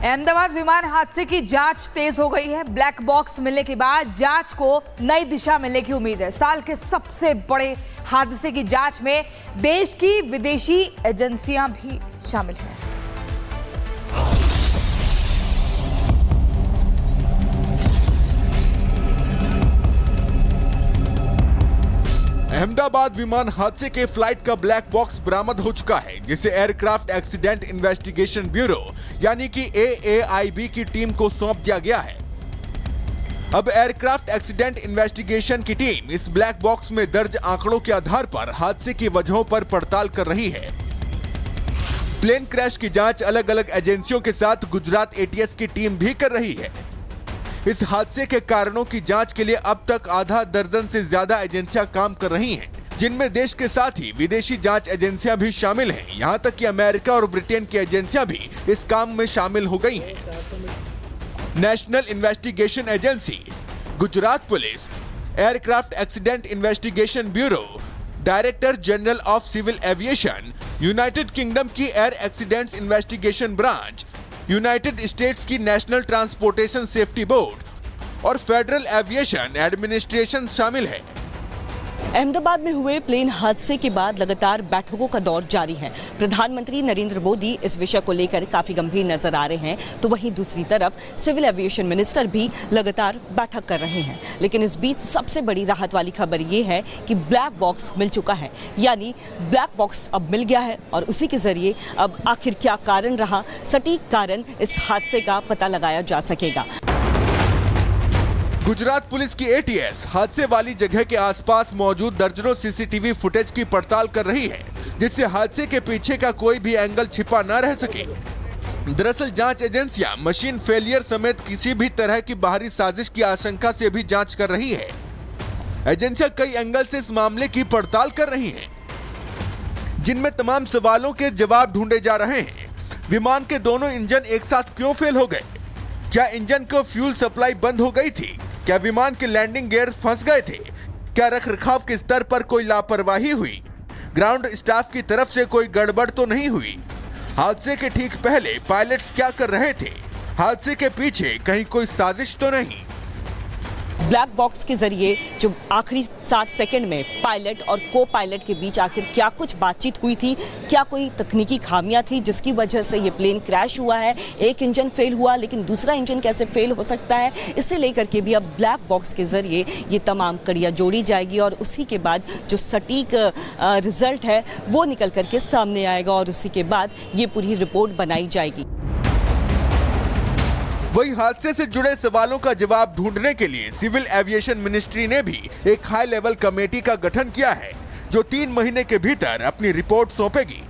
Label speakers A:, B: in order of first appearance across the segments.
A: अहमदाबाद विमान हादसे की जांच तेज हो गई है। ब्लैक बॉक्स मिलने के बाद जांच को नई दिशा मिलने की उम्मीद है। साल के सबसे बड़े हादसे की जांच में देश की विदेशी एजेंसियां भी शामिल हैं।
B: अहमदाबाद विमान हादसे के फ्लाइट का ब्लैक बॉक्स बरामद हो चुका है, जिसे एयरक्राफ्ट एक्सीडेंट इन्वेस्टिगेशन ब्यूरो यानी कि AAIB की टीम को सौंप दिया गया है। अब एयरक्राफ्ट एक्सीडेंट इन्वेस्टिगेशन की टीम इस ब्लैक बॉक्स में दर्ज आंकड़ों के आधार पर हादसे की वजहों पर पड़ताल कर रही है। प्लेन क्रैश की जांच अलग अलग एजेंसियों के साथ गुजरात ATS की टीम भी कर रही है। इस हादसे के कारणों की जांच के लिए अब तक आधा दर्जन से ज्यादा एजेंसियां काम कर रही हैं, जिनमें देश के साथ ही विदेशी जांच एजेंसियां भी शामिल हैं। यहां तक कि अमेरिका और ब्रिटेन की एजेंसियां भी इस काम में शामिल हो गई हैं। National Investigation Agency, Gujarat police, aircraft accident investigation bureau, director general of civil aviation, United Kingdom की Air Accidents Investigation Branch, United States की नेशनल ट्रांसपोर्टेशन सेफ्टी बोर्ड और फेडरल एविएशन एडमिनिस्ट्रेशन शामिल है।
C: अहमदाबाद में हुए प्लेन हादसे के बाद लगातार बैठकों का दौर जारी है। प्रधानमंत्री नरेंद्र मोदी इस विषय को लेकर काफी गंभीर नजर आ रहे हैं, तो वहीं दूसरी तरफ सिविल एविएशन मिनिस्टर भी लगातार बैठक कर रहे हैं। लेकिन इस बीच सबसे बड़ी राहत वाली खबर ये है कि ब्लैक बॉक्स मिल चुका है, यानी ब्लैक बॉक्स अब मिल गया है और उसी के जरिए अब आखिर क्या कारण रहा, सटीक कारण इस हादसे का पता लगाया जा सकेगा।
B: गुजरात पुलिस की ATS हादसे वाली जगह के आसपास मौजूद दर्जनों CCTV फुटेज की पड़ताल कर रही है, जिससे हादसे के पीछे का कोई भी एंगल छिपा न रह सके। दरअसल जांच एजेंसियां मशीन फेलियर समेत किसी भी तरह की बाहरी साजिश की आशंका से भी जांच कर रही है। एजेंसियां कई एंगल से इस मामले की पड़ताल कर रही हैं, जिनमें तमाम सवालों के जवाब ढूंढे जा रहे हैं। विमान के दोनों इंजन एक साथ क्यों फेल हो गए? क्या इंजन को फ्यूल सप्लाई बंद हो गई थी? क्या विमान के लैंडिंग गियर्स फंस गए थे? क्या रखरखाव के स्तर पर कोई लापरवाही हुई? ग्राउंड स्टाफ की तरफ से कोई गड़बड़ तो नहीं हुई? हादसे के ठीक पहले पायलट्स क्या कर रहे थे? हादसे के पीछे कहीं कोई साजिश तो नहीं?
C: ब्लैक बॉक्स के जरिए जो आखिरी 60 सेकंड में पायलट और को पायलट के बीच आखिर क्या कुछ बातचीत हुई थी, क्या कोई तकनीकी खामियां थी जिसकी वजह से ये प्लेन क्रैश हुआ है? एक इंजन फेल हुआ लेकिन दूसरा इंजन कैसे फेल हो सकता है? इसे लेकर के भी अब ब्लैक बॉक्स के जरिए ये तमाम कड़ियां जोड़ी जाएगी और उसी के बाद जो सटीक रिजल्ट है वो निकल करके सामने आएगा और उसी के बाद ये पूरी रिपोर्ट बनाई जाएगी।
B: वही हादसे से जुड़े सवालों का जवाब ढूंढने के लिए सिविल एविएशन मिनिस्ट्री ने भी एक हाई लेवल कमेटी का गठन किया है, जो 3 महीने के भीतर अपनी रिपोर्ट सौंपेगी।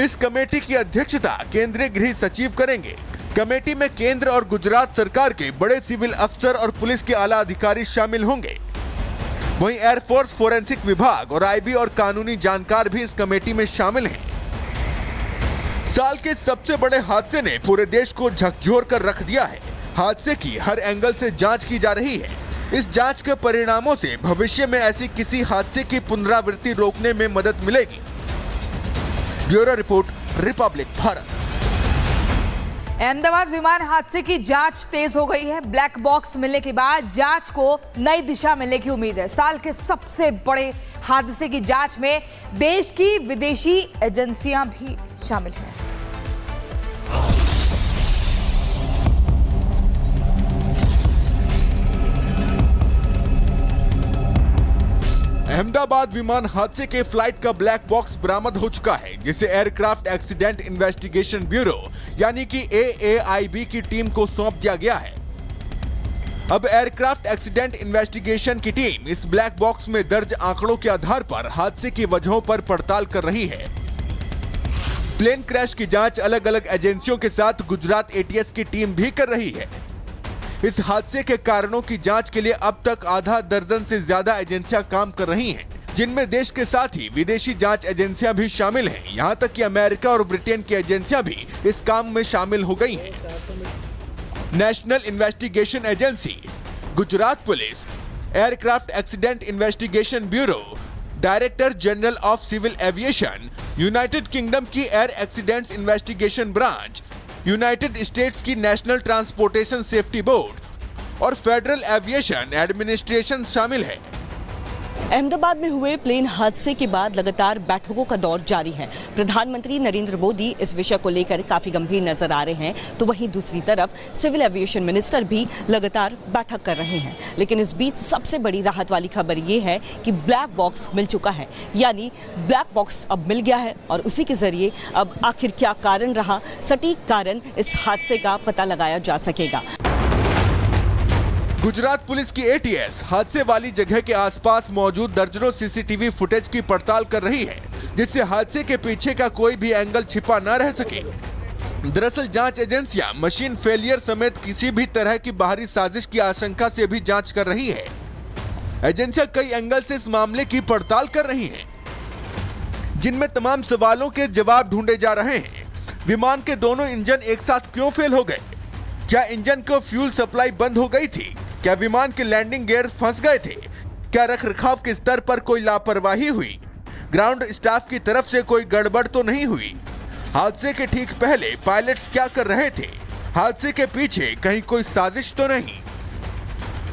B: इस कमेटी की अध्यक्षता केंद्रीय गृह सचिव करेंगे। कमेटी में केंद्र और गुजरात सरकार के बड़े सिविल अफसर और पुलिस के आला अधिकारी शामिल होंगे। वहीं एयरफोर्स फोरेंसिक विभाग और IB और कानूनी जानकार भी इस कमेटी में शामिल हैं। साल के सबसे बड़े हादसे ने पूरे देश को झकझोर कर रख दिया है। हादसे की हर एंगल से जांच की जा रही है। इस जांच के परिणामों से भविष्य में ऐसी किसी हादसे की पुनरावृत्ति रोकने में मदद मिलेगी। Bureau report, Republic Bharat.
A: Ahmedabad विमान हादसे की जांच तेज हो गई है। ब्लैक बॉक्स मिलने के बाद जांच को नई दिशा मिलने की उम्मीद है। साल के सबसे बड़े हादसे की जांच में देश की विदेशी एजेंसियां भी शामिल हैं।
B: अहमदाबाद विमान हादसे के फ्लाइट का ब्लैक बॉक्स बरामद हो चुका है, जिसे एयरक्राफ्ट एक्सीडेंट इन्वेस्टिगेशन ब्यूरो यानी कि AAIB की टीम को सौंप दिया गया है। अब एयरक्राफ्ट एक्सीडेंट इन्वेस्टिगेशन की टीम इस ब्लैक बॉक्स में दर्ज आंकड़ों के आधार पर हादसे की वजहों पर पड़ताल कर रही है। प्लेन क्रैश की जांच अलग अलग एजेंसियों के साथ गुजरात ATS की टीम भी कर रही है। इस हादसे के कारणों की जांच के लिए अब तक आधा दर्जन से ज्यादा एजेंसियां काम कर रही हैं, जिनमें देश के साथ ही विदेशी जांच एजेंसियां भी शामिल हैं। यहां तक कि अमेरिका और ब्रिटेन की एजेंसियां भी इस काम में शामिल हो गई हैं। National Investigation Agency, Gujarat police, aircraft accident investigation bureau, director general of civil aviation, United Kingdom की Air Accidents Investigation Branch, United States की नेशनल ट्रांसपोर्टेशन सेफ्टी बोर्ड और फेडरल एविएशन एडमिनिस्ट्रेशन शामिल है।
C: अहमदाबाद में हुए प्लेन हादसे के बाद लगातार बैठकों का दौर जारी है। प्रधानमंत्री नरेंद्र मोदी इस विषय को लेकर काफी गंभीर नजर आ रहे हैं, तो वहीं दूसरी तरफ सिविल एविएशन मिनिस्टर भी लगातार बैठक कर रहे हैं। लेकिन इस बीच सबसे बड़ी राहत वाली खबर ये है कि ब्लैक बॉक्स मिल चुका है, यानी ब्लैक बॉक्स अब मिल गया है और उसी के जरिए अब आखिर क्या कारण रहा, सटीक कारण इस हादसे का पता लगाया जा सकेगा।
B: गुजरात पुलिस की एटीएस हादसे वाली जगह के आसपास मौजूद दर्जनों सीसीटीवी फुटेज की पड़ताल कर रही है, जिससे हादसे के पीछे का कोई भी एंगल छिपा न रह सके। दरअसल जांच एजेंसियां मशीन फेलियर समेत किसी भी तरह की बाहरी साजिश की आशंका से भी जांच कर रही है। एजेंसियां कई एंगल से इस मामले की पड़ताल कर रही हैं, जिनमें तमाम सवालों के जवाब ढूंढे जा रहे हैं। विमान के दोनों इंजन एक साथ क्यों फेल हो गए? क्या इंजन को फ्यूल सप्लाई बंद हो गई थी? क्या विमान के लैंडिंग गियर्स फंस गए थे? क्या रखरखाव के स्तर पर कोई लापरवाही हुई? ग्राउंड स्टाफ की तरफ से कोई गड़बड़ तो नहीं हुई? हादसे के ठीक पहले पायलट्स क्या कर रहे थे? हादसे के पीछे कहीं कोई साजिश तो नहीं?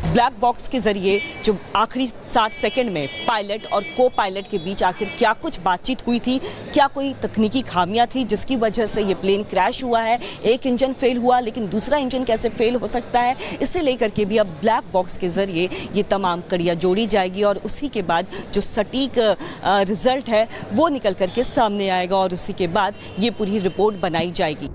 C: ब्लैक बॉक्स के जरिए जो आखिरी 60 सेकंड में पायलट और को पायलट के बीच आखिर क्या कुछ बातचीत हुई थी, क्या कोई तकनीकी खामियां थी जिसकी वजह से ये प्लेन क्रैश हुआ है। एक इंजन फेल हुआ, लेकिन दूसरा इंजन कैसे फेल हो सकता है, इसे लेकर के भी अब ब्लैक बॉक्स के जरिए ये तमाम कड़ियां जोड़ी जाएगी और उसी के बाद जो सटीक रिजल्ट है वो निकल करके सामने आएगा और उसी के बाद ये पूरी रिपोर्ट बनाई जाएगी।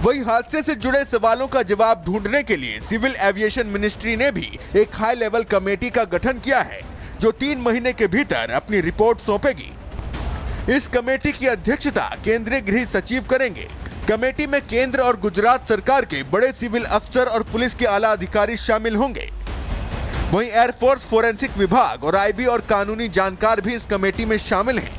B: वही हादसे से जुड़े सवालों का जवाब ढूंढने के लिए सिविल एविएशन मिनिस्ट्री ने भी एक हाई लेवल कमेटी का गठन किया है, जो 3 महीने के भीतर अपनी रिपोर्ट सौंपेगी। इस कमेटी की अध्यक्षता केंद्रीय गृह सचिव करेंगे। कमेटी में केंद्र और गुजरात सरकार के बड़े सिविल अफसर और पुलिस के आला अधिकारी शामिल होंगे। वहीं एयरफोर्स फोरेंसिक विभाग और आईबी और कानूनी जानकार भी इस कमेटी में शामिल हैं।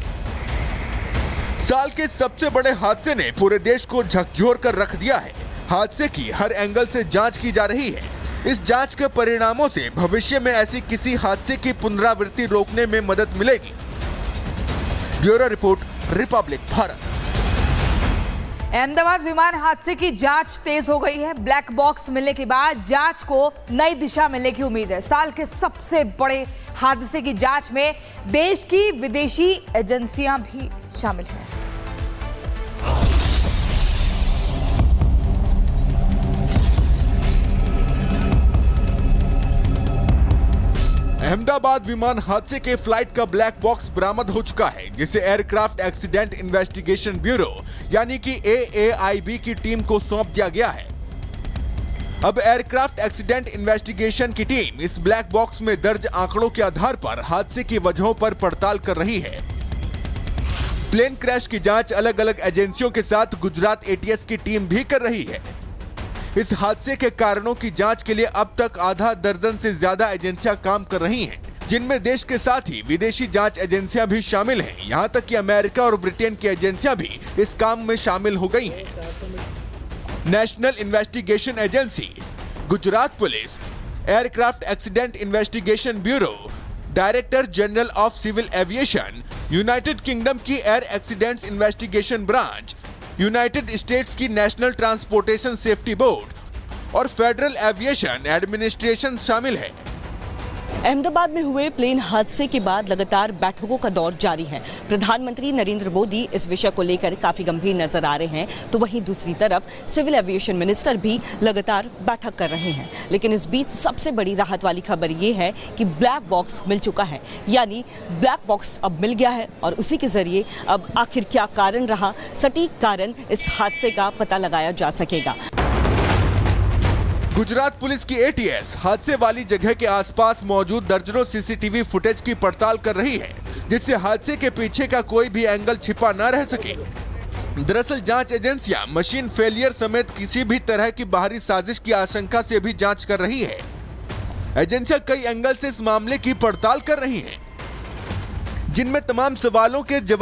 B: साल के सबसे बड़े हादसे ने पूरे देश को झकझोर कर रख दिया है। हादसे की हर एंगल से जांच की जा रही है। इस जांच के परिणामों से भविष्य में ऐसी किसी हादसे की पुनरावृत्ति रोकने में मदद मिलेगी। Bureau report, Republic Bharat.
A: Ahmedabad विमान हादसे की जांच तेज हो गई है। ब्लैक बॉक्स मिलने के बाद जांच को नई दिशा मिलने की उम्मीद है। साल के सबसे बड़े हादसे की जांच में देश की विदेशी एजेंसियां भी शामिल हैं।
B: अहमदाबाद विमान हादसे के फ्लाइट का ब्लैक बॉक्स बरामद हो चुका है, जिसे एयरक्राफ्ट एक्सीडेंट इन्वेस्टिगेशन ब्यूरो यानी कि AAIB की टीम को सौंप दिया गया है। अब एयरक्राफ्ट एक्सीडेंट इन्वेस्टिगेशन की टीम इस ब्लैक बॉक्स में दर्ज आंकड़ों के आधार पर हादसे की वजहों पर पड़ताल कर रही है। प्लेन क्रैश की जांच अलग अलग एजेंसियों के साथ गुजरात एटीएस की टीम भी कर रही है। इस हादसे के कारणों की जांच के लिए अब तक आधा दर्जन से ज्यादा एजेंसियां काम कर रही हैं, जिनमें देश के साथ ही विदेशी जांच एजेंसियां भी शामिल हैं। यहां तक कि अमेरिका और ब्रिटेन की एजेंसियां भी इस काम में शामिल हो गई हैं। National Investigation Agency, Gujarat police, aircraft accident investigation bureau, director general of civil aviation, United Kingdom की Air Accidents Investigation Branch, United States की नेशनल ट्रांसपोर्टेशन सेफ्टी बोर्ड और फेडरल एविएशन एडमिनिस्ट्रेशन शामिल है।
C: अहमदाबाद में हुए प्लेन हादसे के बाद लगातार बैठकों का दौर जारी है। प्रधानमंत्री नरेंद्र मोदी इस विषय को लेकर काफी गंभीर नजर आ रहे हैं, तो वहीं दूसरी तरफ सिविल एविएशन मिनिस्टर भी लगातार बैठक कर रहे हैं। लेकिन इस बीच सबसे बड़ी राहत वाली खबर ये है कि ब्लैक बॉक्स मिल चुका है, यानी ब्लैक बॉक्स अब मिल गया है और उसी के जरिए अब आखिर क्या कारण रहा, सटीक कारण इस हादसे का पता लगाया जा सकेगा।
B: गुजरात पुलिस की एटीएस हादसे वाली जगह के आसपास मौजूद दर्जनों सीसीटीवी फुटेज की पड़ताल कर रही है, जिससे हादसे के पीछे का कोई भी एंगल छिपा न रह सके। दरअसल जांच एजेंसियां मशीन फेलियर समेत किसी भी तरह की बाहरी साजिश की आशंका से भी जांच कर रही है। एजेंसियां कई एंगल से इस मामले की पड़ताल कर रही हैं, जिनमें तमाम सवालों के जवाब